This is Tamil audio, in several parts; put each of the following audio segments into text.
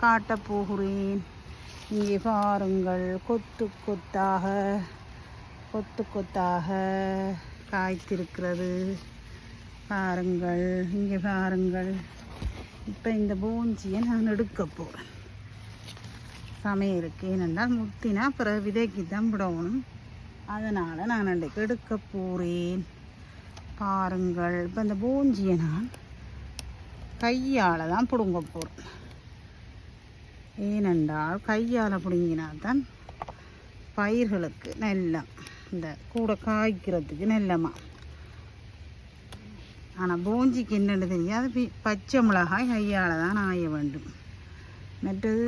காட்டப் போகிறேன். இங்கே பாருங்கள், கொத்து கொத்தாக காய்த்திருக்கிறது. பாருங்கள், இங்கே பாருங்கள். இப்போ இந்த பூஞ்சியை நான் எடுக்க போகிறேன் சமையலுக்கு. ஏனென்றால் முத்தினா பிறகு விதைக்கு தான் விடணும். அதனால் நான் அன்றைக்கு எடுக்க போகிறேன். பாருங்கள், இப்போ இந்த பூஞ்சியை நான் கையால் தான் பிடுங்க போகிறேன். ஏனென்றால் கையால் பிடுங்கினா தான் பயிர்களுக்கு நல்லா இந்த கூட காய்க்கிறதுக்கு நல்லமா. ஆனால் பூஞ்சிக்கு என்னென்னு தெரியாது. பச்சை மிளகாய் கையால் தான் ஆய வேண்டும். மற்றது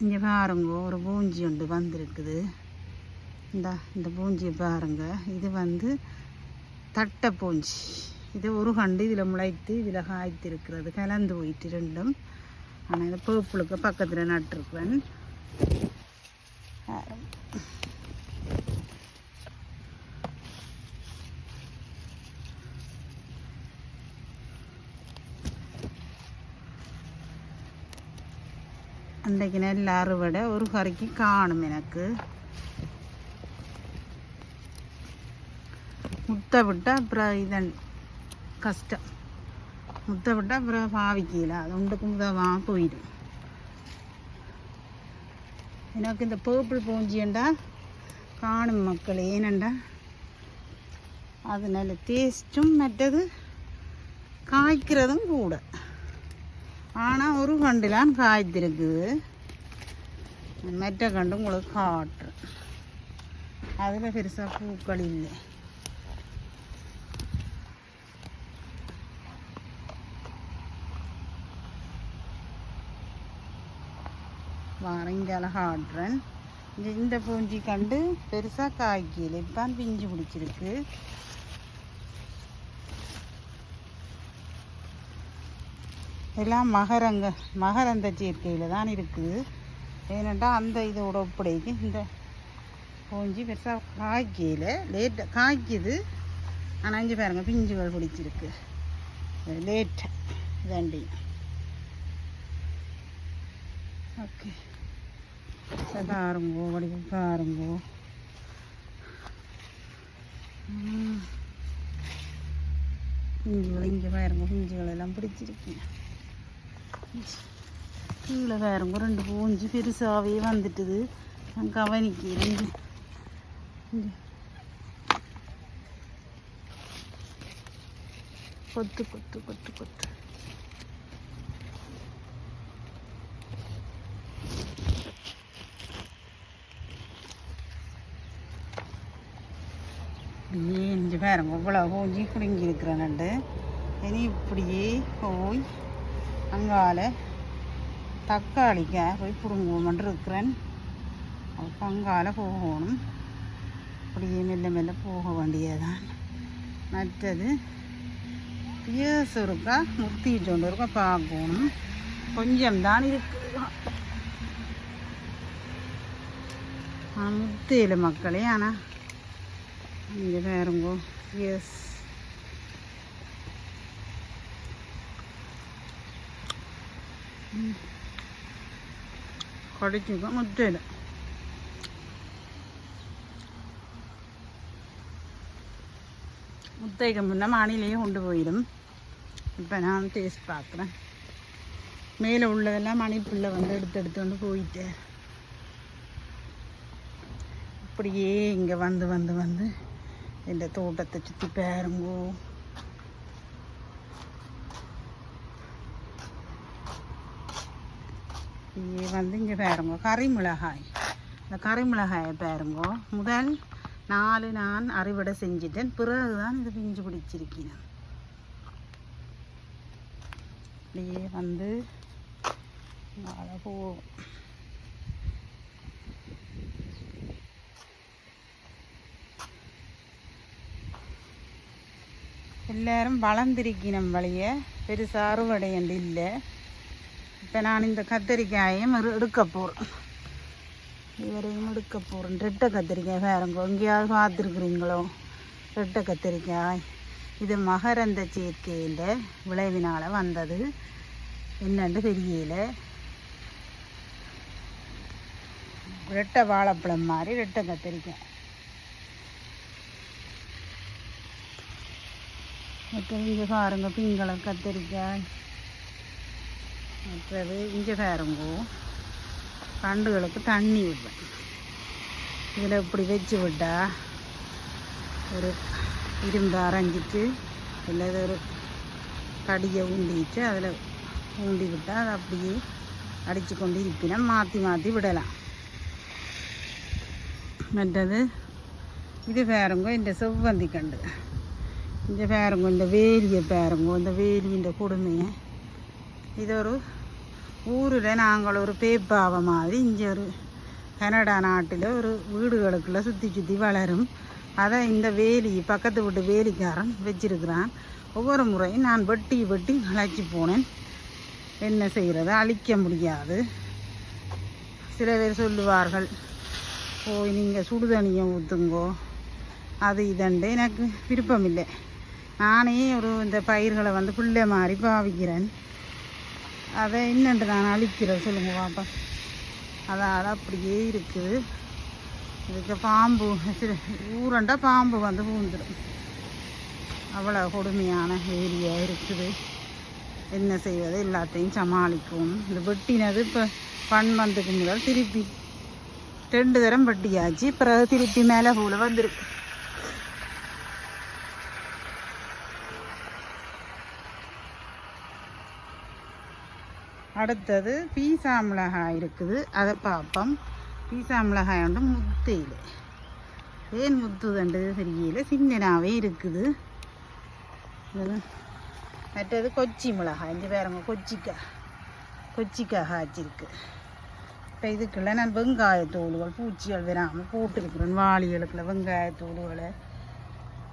இங்கே பாருங்க, ஒரு பூஞ்சி ஒன்று வந்திருக்குது. இந்த பூஞ்சியை பாருங்க. இது தட்டை பூஞ்சி. இது ஒரு கண்டு இதில் முளைத்து இதில் காய்த்திருக்கிறது. கலந்து போயிட்டு ரெண்டும். ஆனால் இந்த பர்பிளுக்கு பக்கத்தில் நட்டுருக்குறேன். அன்றைக்கு நெல் அறுவடை ஒரு கறிக்கு காணும். எனக்கு முட்டை விட்டால் அப்புறம் இதன் கஷ்டம். முட்டை விட்டால் அப்புறம் பாவிக்கல. அது ஒன்றுக்கு முதவாக போயிடும். எனக்கு இந்த பர்பிள் பூஞ்சியண்டா காணும் மக்கள். ஏனண்டா அது நல்ல டேஸ்ட்டும் மற்றது காய்க்கிறதும் கூட. ஆனால் ஒரு கண்டுலாம் காய்த்திருக்குது. மற்ற கண்டு உங்களுக்கு காட்டுறேன். அதில் பெருசாக பூக்கள் இல்லை. வாரங்கால காட்டுறேன். இந்த பூஞ்சி கண்டு பெருசாக காய்க்கல. இப்போ பிஞ்சு பிடிச்சிருக்கு. எல்லாம் மகரந்த சேர்க்கையில் தான் இருக்குது. ஏனெண்டா அந்த இதோட ஒப்படைக்கு இந்த பூஞ்சி பெருசாக காய்க்கல. லேட்டாக காய்க்குது. ஆனால் இங்கே பாருங்க, பிஞ்சுகள் பிடிச்சிருக்கு. லேட்டாக இதாண்டி. ஓகே, பாருங்கோ, வடிவம் பாருங்கோ. பிஞ்சுகள் இங்கே பாருங்க, பிஞ்சுகள் எல்லாம் பிடிச்சிருக்கு. கீழே பாருங்க, ரெண்டு பூஞ்சி பெருசாகவே வந்துட்டுது. நான் கவனிக்கிறேன். கொத்து கொத்து கொத்து கொத்து. இப்படியே இங்கே பாருங்க, இவ்வளோ பூஞ்சி பிடுங்கி இருக்கிறேன்ண்டு. இனி இப்படியே போய் அங்கால தக்காளிக்காய் போய் பிடுங்குவோம்னு இருக்கிறேன். அதுக்கு அங்கால போகணும். அப்படியே மெல்ல மெல்ல போக வேண்டியதான். மற்றது பியர்ஸ் இருக்கா முத்திட்டு இருக்கா பார்க்கணும். கொஞ்சம் தான் இருக்குது முத்தையில் மக்களே. ஆனால் இங்கே வேறுங்கோ பியர்ஸ் கடிச்சுக்கோ. முத்தையில் முத்தைக்கு முன்னே மானிலேயே கொண்டு போயிடும். இப்போ நான் டேஸ்ட் பார்க்குறேன். மேலே உள்ளதெல்லாம் மணிப்புள்ள எடுத்து கொண்டு போயிட்டேன். அப்படியே இங்கே வந்து இந்த தோட்டத்தை சுற்றி பாருங்கோ. இங்கே பாருங்கோ கறிமிளகாய். இந்த கறிமிளகாயை பாருங்கோ. முதல் 4 நான் அறுவடை செஞ்சிட்டேன். பிறகுதான் இது பிஞ்சு பிடிச்சிருக்கேன். அப்படியே போகும். எல்லாரும் வளர்ந்திருக்கணும் வழிய பெருசாக அறுவடையண்டு இல்லை. இப்போ நான் இந்த கத்திரிக்காயையும் எடுக்க போகிறேன். இவரையும் எடுக்க போகிறேன். ரெட்டை கத்திரிக்காய் வேறுங்கோ. எங்கேயாவது பார்த்துருக்குறீங்களோ? ரெட்டை கத்திரிக்காய். இது மகரந்த சேர்க்கையில் விளைவினால் வந்தது. என்னென்று தெரியல. ரெட்டை வாழைப்பழம் மாதிரி ரெட்டை கத்திரிக்காய். மற்றது இங்கே பாருங்க பிங்க் கலர் கத்திரிக்காய். மற்றது இங்கே பாருங்கோ கண்டுகளுக்கு தண்ணி விடுவேன். இதில் இப்படி வச்சு விட்டா ஒரு இரும்பு அரைஞ்சிட்டு இல்லை ஒரு கடியை ஊண்டிட்டு அதில் ஊண்டி விட்டால் அதை அப்படியே அடித்து கொண்டு இருப்பினா மாற்றி மாற்றி விடலாம். மற்றது இது பாருங்க இந்த செவ்வந்தி கண்டு. இந்த பாருங்க இந்த வேலியை பாருங்க, இந்த வேலியின் கொடுமையை. இது ஒரு ஊரில் நாங்கள் ஒரு பேப்பாவை மாதிரி இங்கே ஒரு கனடா நாட்டில் ஒரு வீடுகளுக்குள்ள சுற்றி சுற்றி வளரும். அதை இந்த வேலி பக்கத்து வீட்டு வேலிக்காரன் வச்சிருக்கிறான். ஒவ்வொரு முறையும் நான் வெட்டி வெட்டி அழைச்சி போனேன். என்ன செய்கிறது, அழிக்க முடியாது. சில பேர் சொல்லுவார்கள் போய் நீங்கள் சுடுதண்ணியை ஊற்றுங்கோ அது இதண்டு. எனக்கு விருப்பம் இல்லை. நானே ஒரு இந்த பயிர்களை வந்து பிள்ளை மாதிரி பாவிக்கிறேன். அதை என்னென்று நான் அழிக்கிறேன் சொல்லுங்கள் பாப்பா. அதான் அப்படியே இருக்குது. இதுக்கு பாம்பு ஊரண்டா பாம்பு வந்து பூந்துடும். அவ்வளோ கொடுமையான ஏரியா இருக்குது. என்ன செய்வது, எல்லாத்தையும் சமாளிக்கும். இந்த வெட்டினது இப்போ பண்பந்துக்கு முதல் திருப்பி 2 தரம் வெட்டியாச்சு. பிறகு திருப்பி மேலே போல வந்துருக்கு. அடுத்தது பீசா மிளகாய் இருக்குது, அதை பார்ப்போம். பீசா மிளகாய் வந்து முத்தையில் ஏன் முத்துதண்டு தெரியல, சின்னனாகவே இருக்குது. மற்றது கொச்சி மிளகாய். இங்கே பாருங்க கொச்சிக்காய் காய்ச்சிருக்கு. இப்போ இதுக்குள்ள நான் வெங்காயத்தூள்கள் பூச்சிகள் வராமல் போட்டுருக்குறேன். வாளிகளுக்குள்ள வெங்காயத்தூள்களை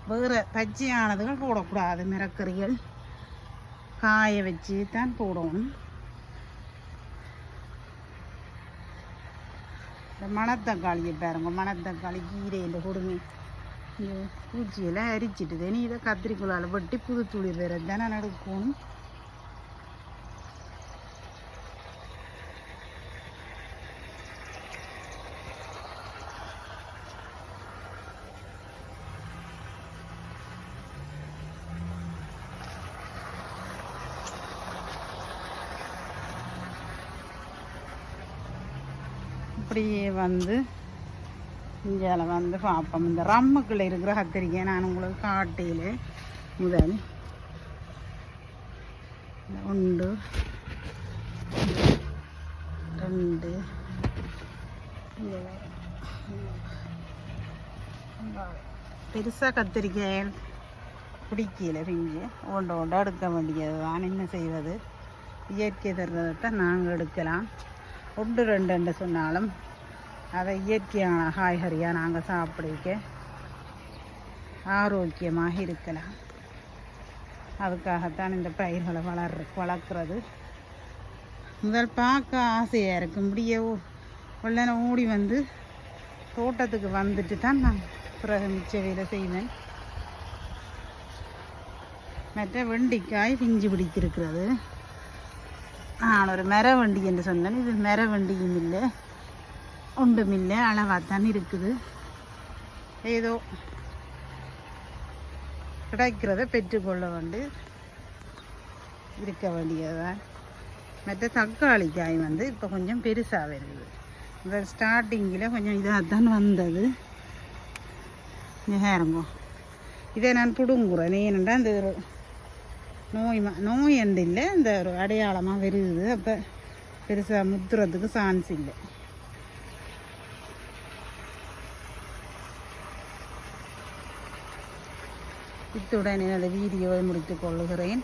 வேறு பச்சையானதுகள் போடக்கூடாது. மிரக்கறிகள் காய வச்சு தான் போடணும். இந்த மணத்தக்காளியை பாருங்க, மணத்தக்காளி கீரையில் கொடுங்க. இந்த பூச்சியெல்லாம் அரிச்சிட்டுது. நீ இதை கத்திரிக்குள்ளால் வெட்டி புது துளிர் வேறு தானே நடக்கணும். அப்படியே வந்து இந்தியாவில் வந்து பார்ப்போம். இந்த ரம்முக்குள்ளே இருக்கிற கத்திரிக்காய் நான் உங்களுக்கு காட்டையில் முதல் 1 2 பெருசாக கத்திரிக்காய் பிடிக்கல. பிஞ்சு ஒன்று எடுக்க வேண்டியது தான். என்ன செய்வது, இயற்கை தர்றதைத்தான் நாங்கள் எடுக்கலாம். 1 2 சொன்னாலும் அதை இயற்கையான காய்கறியாக நாங்கள் சாப்பிட ஆரோக்கியமாக இருக்கலாம். அதுக்காகத்தான் இந்த பயிர்களை வளர்க்குறது. முதல் பார்க்க ஆசையாக இருக்கும். இப்படியே வெள்ளன ஓடி வந்து தோட்டத்துக்கு வந்துட்டு தான் நான் பிறகு மிச்ச வேலை செய்வேன். மற்ற வெண்டிக்காய் பிஞ்சு பிடித்திருக்கிறது. நான் ஒரு மரவண்டி என்று சொன்னேன். இது மரவண்டியும் இல்லை, ஒன்றும் இல்லை, அளவாகத்தான் இருக்குது. ஏதோ கிடைக்கிறத பெற்றுக்கொள்ள வேண்டி இருக்க வேண்டியதுதான். மற்ற தக்காளிக்காய் வந்து இப்போ கொஞ்சம் பெருசாக வருது. இந்த ஸ்டார்டிங்கில் கொஞ்சம் இதாக தான் வந்தது. ஹேரங்கோ இதை நான் பிடுங்குறேன். ஏனென்றா இந்த ஒரு நோய் என்று இல்லை, இந்த ஒரு அடையாளமாக வருது. அப்போ பெருசாக முத்துறதுக்கு சான்ஸ் இல்லை. இத்துடன் எனது வீடியோவை முடித்துக் கொள்ளுகிறேன்.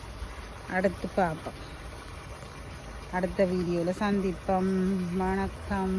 அடுத்து பார்ப்போம். அடுத்த வீடியோவில் சந்திப்போம். வணக்கம்.